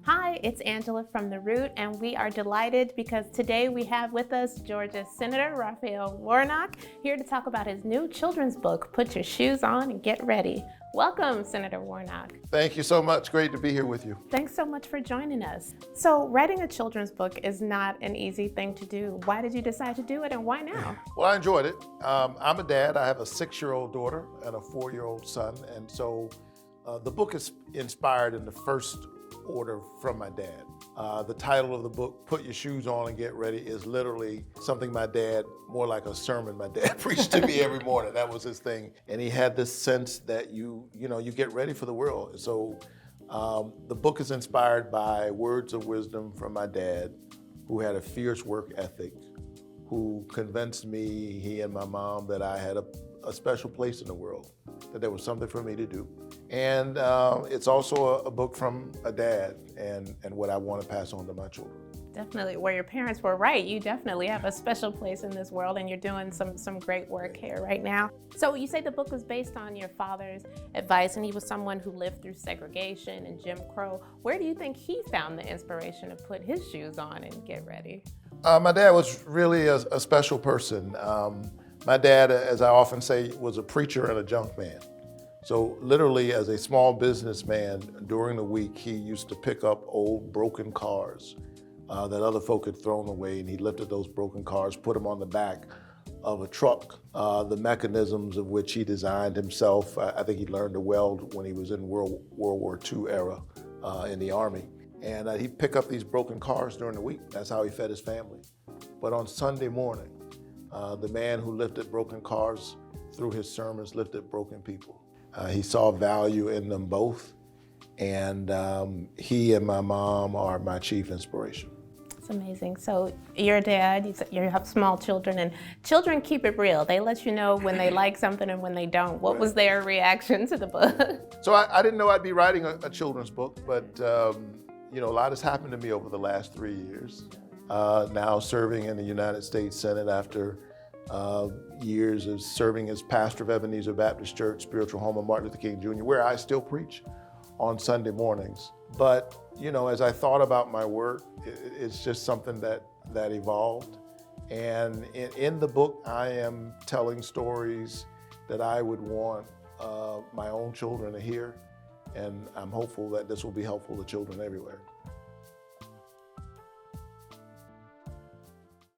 Hi, it's Angela from The Root, and we are delighted because today we have with us Georgia Senator Raphael Warnock here to talk about his new children's book, Put Your Shoes On and Get Ready. Welcome, Senator Warnock. Thank you so much. Great to be here with you. Thanks so much for joining us. So, writing a children's book is not an easy thing to do. Why did you decide to do it, and why now? Well, I enjoyed it. I'm a dad. I have a 6-year-old daughter and a 4-year-old son, and so the book is inspired in the first order from my dad. The title of the book, Put Your Shoes On and Get Ready, is literally something my dad, more like a sermon my dad preached to me every morning. That was his thing. And he had this sense that you get ready for the world. So the book is inspired by words of wisdom from my dad, who had a fierce work ethic, who convinced me, he and my mom, that I had a special place in the world, that there was something for me to do. And it's also a book from a dad and what I want to pass on to my children. Definitely, where your parents were right. You definitely have a special place in this world, and you're doing some great work here right now. So you say the book was based on your father's advice, and he was someone who lived through segregation and Jim Crow. Where do you think he found the inspiration to put his shoes on and get ready? My dad was really a special person. My dad, as I often say, was a preacher and a junk man. So literally, as a small businessman, during the week, he used to pick up old broken cars that other folk had thrown away, and he lifted those broken cars, put them on the back of a truck, the mechanisms of which he designed himself. I think he learned to weld when he was in World War II era in the Army. And he'd pick up these broken cars during the week. That's how he fed his family. But on Sunday morning, the man who lifted broken cars through his sermons lifted broken people. He saw value in them both, and he and my mom are my chief inspiration. It's amazing. So you're a dad, you have small children, and children keep it real. They let you know when they like something and when they don't. What was their reaction to the book? So I didn't know I'd be writing a children's book, but a lot has happened to me over the last 3 years. Now serving in the United States Senate after years of serving as pastor of Ebenezer Baptist Church, spiritual home of Martin Luther King Jr., where I still preach on Sunday mornings. But, as I thought about my work, it's just something that evolved. And in the book, I am telling stories that I would want my own children to hear. And I'm hopeful that this will be helpful to children everywhere.